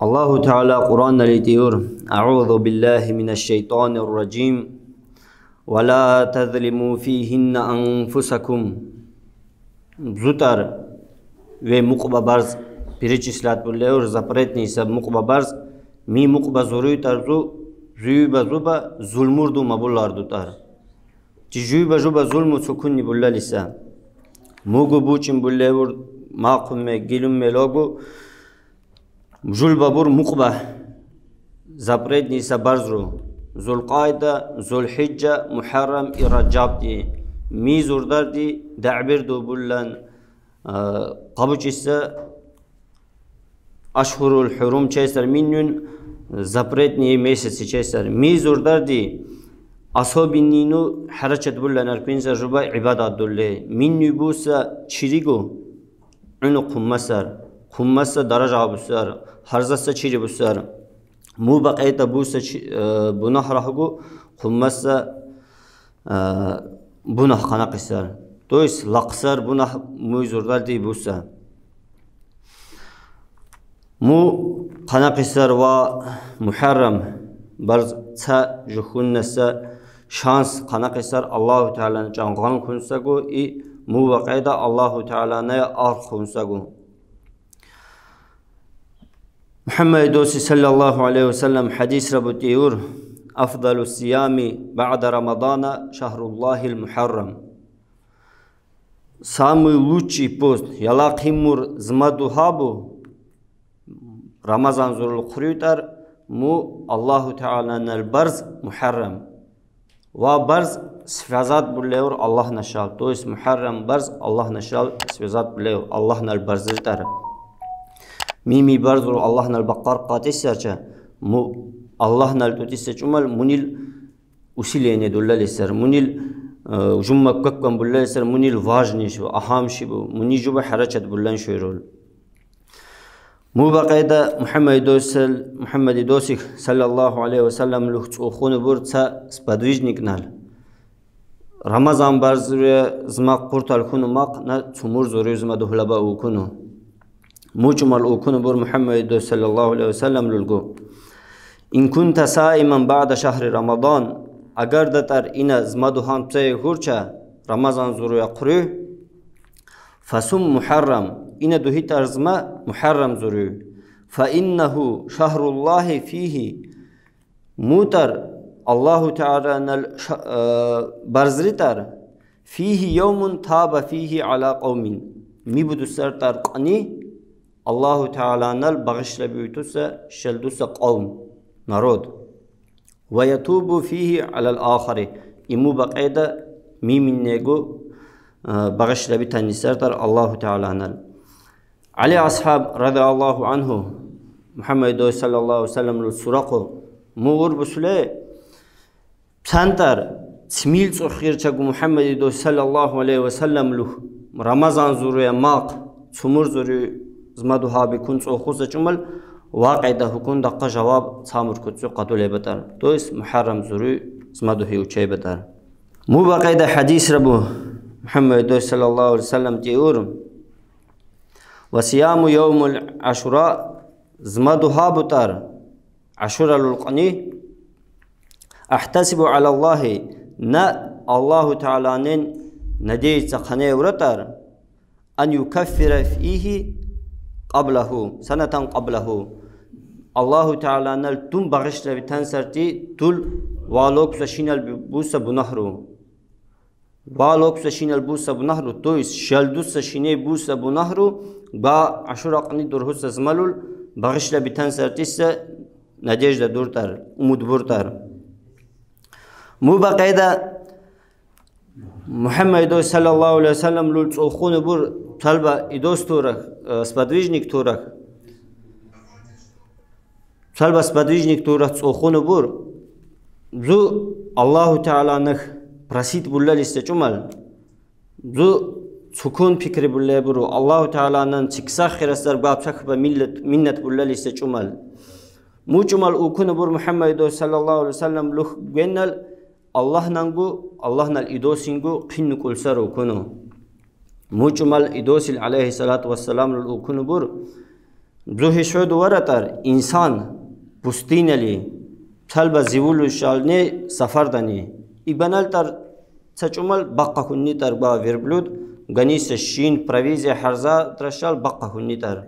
الله تعالى قرآن الديور أعوذ بالله من الشيطان الرجيم ولا تظلموا فيهن أنفسكم زوتر ومقبا برز перечислят булеур запретни са муқба барз ми муқба зуруй тарзу зуйба зуба зулмурду мабуларду тар ти зуйба зуба зулму сукунни буллалиса мугу бучин булеур мақуме гилуме логу жулбабур муқба запретни са барзру зулқайда зулхиджа мухаррам и раджаб ди ми зурдар ди дa'бирду буллан qabучиса ашхурул хурум чесар миннун запретни месяци чесар ми зурдарди асобинину харачат буллан аркинза жуба ибадат дулле минну буса чиригу уну куммаса даража бусар харзаса чири бусар му бақайта буса бунах рахгу куммаса бунах қанақисар то есть лақсар бунах му зурдарди буса му қанақисар ва мухаррам барз ца жухуннаса шанс қанақисар Аллаху Тааланы жаңған күнсагу и му вақайда Аллаху Тааланы ар күнсагу Мухаммад доси саллаллаху алейхи ва саллям хадис рабутиур афдалу сиями ба'да Рамадана шахруллахил мухаррам самый лучший пост ялақимур змадухабу Рамазан зурул хурютар му Аллаху Тааланал барз мухаррам ва барз связат булеур Аллах нашал то есть мухаррам барз Аллах нашал связат булеур Аллах нал барзитар мими барзур Аллах нал бақар қатисарча му Аллах нал тутиса чумал мунил усиление дуллалисар мунил жумма каккам буллалисар мунил важный шу ахам шибу муни жуба харачат буллан шуйрул му бақайда Мухаммад досих саллаллаху алейхи ва саллям лухцухун бурца сподвижник нал Рамазан барзуре змақ пуртал хуну мақ на цумур зуре змадухлаба укуну мучумал укуну бур Мухаммад досих саллаллаху алейхи ва саллям лулгу ин кунта саиман ба'да шахри Рамадан агар датар ина змадухан псай хурча Рамазан зуре қуру фасум мухаррам إن دهيت أرزما محرم زرو فإنه شهر الله فيه موتر الله تعالى برزرتر فيه يوم تاب فيه على قوم ميبدو سرتر قني الله تعالى نل بغش لبيوتوس شلدوس قوم نرود ويتوب فيه على الآخر إمو بقيدة ميمن نيجو بغش لبيتاني سرتر الله تعالى نل علي أصحاب رضي الله عنه محمد صلى الله عليه وسلم السرقو مغور بسله سنتر تميل صخير تجو محمد صلى الله عليه وسلم له رمضان زوري ماق سمر زوري زمادو هابي كون صخوز جمل واقع ده كون دقة جواب سامر كتسو قتول بدر تويس محرم زوري زمادو هيو شيء بدر مو باقي حديث ربو محمد صلى الله عليه وسلم تيورم وصيام يوم العاشوراء زمادها بطر عاشوراء للقني احتسب على الله نا الله تعالى ندي تقني ورتر أن يكفر فيه قبله سنة قبله الله تعالى نل تم بغش لبتنسرتي تل والوك سشينال بوس بنهرو والوك سشينال بوس بنهرو تويس شلدوس سشيني بوس بنهرو با عاشوراء قني درهوس زملول بغش لبتنسرتيس نجيجدا دورتر umud burtar مو بقيدا محمد صلى الله عليه وسلم لول صخون بور طلبه идос турах сподвижник турах طلبه сподвижник турах صخون بور зу Аллаху Тааланых просит буллалисе чумал зу سكون فكر بالله برو الله تعالى نن تكسخ خرسر باب شخب منت بالله لسه جمل مو جمل وكون بر محمد صلى الله عليه وسلم لخ جنال الله نانجو الله نال إدوسينجو قن كل سر وكونه مو جمل إدوسيل عليه الصلاة والسلام للوكون بر Бзухи шойду варатар инсан пустинали талба зивулу шалне сафардани ибаналтар цачумал баққа хуннитар ба верблюд ганиса шин провизия харза трашал баққа хуннитар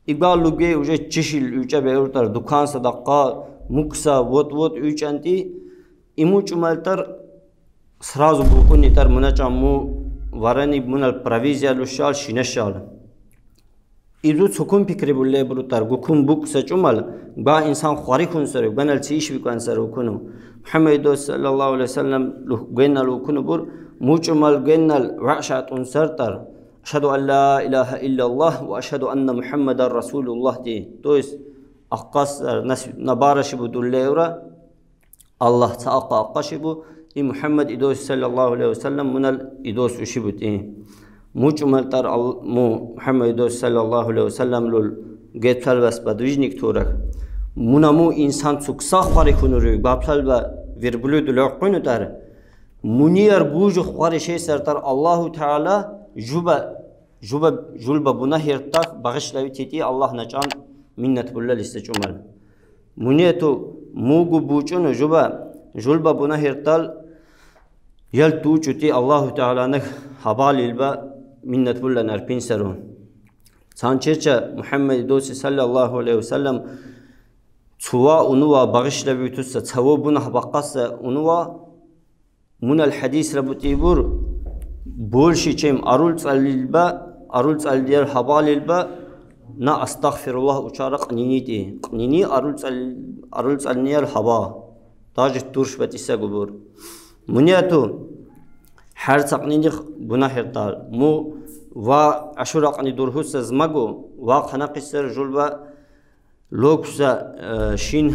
иба луге уже чишил уча беуртар дукан садаққа мукса вот учанти иму чумалтар сразу бухуннитар муначаму варани мунал провизия лушал шинашал Izu çokun fikri bulle brutar gukun buk saçumal ba insan khari kun sar ganal çiş bi kan sar ukunu Muhammed sallallahu aleyhi ve sellem genal ukunu bur muçumal genal va'shatun sartar ashhadu an la ilaha illallah ve ashhadu enne Muhammeden Resulullah di tois aqas nabaraş bu dulleyra Allah taqa aqaş bu Muhammed idos sallallahu aleyhi ve sellem munal idos uşibuti Muçumaltar mu Muhammed sallallahu aleyhi ve sellem lul getal bas badwijnik torak munamu insan çuksa xari kunuru bapsal va virgulud laqunu tar muniyar buju xari şey sertar Allahu Teala julba buna hirtak bağışlavi titi Allah nacan minnet bullal istecumal muniyetu mugu buçunu julba buna hirtal yal tuçuti Allahu Teala'nık habalilba minnet bullan erpin serun. Sançerçe Muhammed dosi sallallahu aleyhi ve sellem çuva unuva bağışla büyütüsse çavo buna bakkasa unuva munal hadis rabutibur bolşi çem arul tsaldiyar habalilba na astaghfirullah uçarak niniti nini arul tsalniyar haba tajit turş betise gubur muniyatu her saqnini buna hirtal mu va ashuraqni durhus zmago va qanaqisar julba loksa shin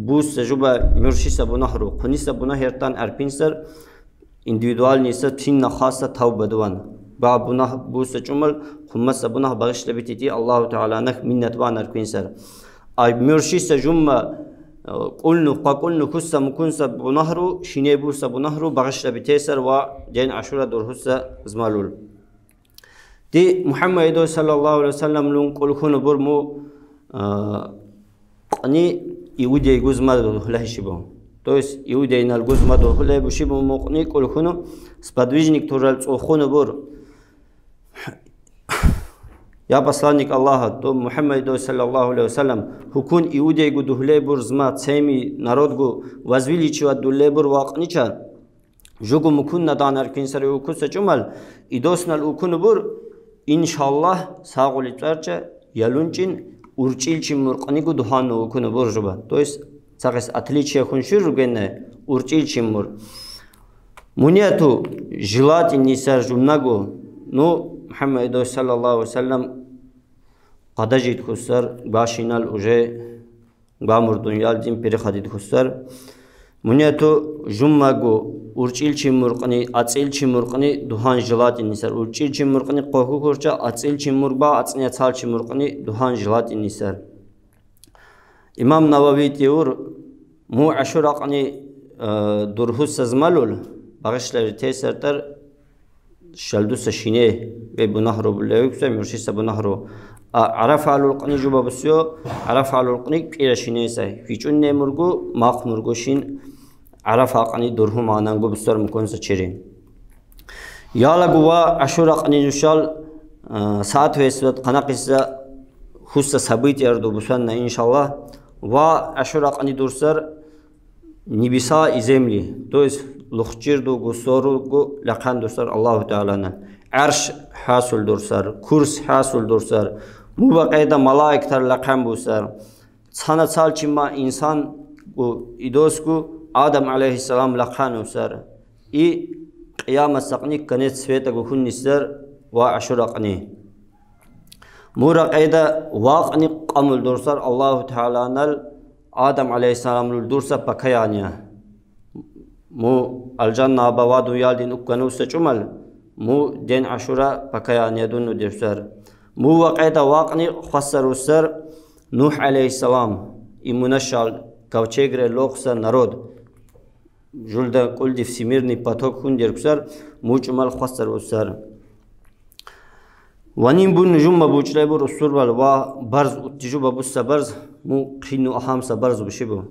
bus juba murshisa bunahru qunisa buna hirtan erpinsar individual nisa tinna khassa tawbadwan ba bunah bus chumal khumasa bunah bagishla bititi Allahu Teala nak minnet van erpinsar ay murshisa jumma قلنا كسا مكنسا بنهرو شينيبوسا بنهرو بغشة بتيسر وجين عشرة درهسا زمالول دي محمد صلى الله عليه وسلم لون قل خون برمو أني يودي جوز ما له شبه تويس يودي نال جوز ما له بشبه مقني قل خونه سبادويجنيك تورال خون بور Ya poslanik Allaha to Muhammed sallallahu aleyhi ve sellem hukun iude gu duhlebur zma tsemi narod gu vazvilichi va dullebur waqnicha jugu mukun nadan erkinsare ukusa cumal idosnal ukun bur inşallah sağulitlarca yaluncin urçilçin murqani gu duhan ukun bur juba tois saqis atlichi khunshir rugene urçilçin mur muniyatu jilatin nisar jumnagu no Muhammed sallallahu aleyhi ve sellem qadajit khusar bashinal uje gamur dunyal din peri khadid khusar muniyatu jummago urchilchi murqani atsilchi murqani duhan jilatin nisar urchilchi murqani qohu korcha atsilchi murba atsnya chalchi murqani duhan jilatin nisar İmam Navavi diyor mu ashuraqani durhus sazmalul bağışları tesirler şaldusa şine ve bu nahru bulleyükse mürşise bu nahru araf alul qani juba busyo araf alul qani qira şine ise hiçun ne murgu maq murgu şin araf qani durhu manangu busar mkonsa çeri yala guva ashura qani jushal saat ve surat qanaqisa hussa sabit yardu busanna inşallah va ashura qani dursar nibisa izemli to есть luxchirdu gusorugu laqan dursar Allahu Teala'na arsh hasul dursar kurs hasul dursar mubaqayda malaiktar laqan busar sana salchima insan bu idosku Adam aleyhisselam laqan usar i qiyamat saqni kanet sveta gukun nisar va ashuraqni muraqayda waqni qamul dursar Allahu Teala'nal Adam aleyhisselam dursa pakayanya mu aljanna bawadu yaldin ukkanu seçumal mu den ashura pakayanya dunu dersar mu waqayda waqni khassar usar Nuh aleyhisselam imunashal kavchegre loqsa narod julda kuldi simirni patok hundir kusar mu chumal khassar usar ونیم بو نجوم بوچلای بو رسول بال و برز تجو ببوس برز مو قینو اهم برز بشه بو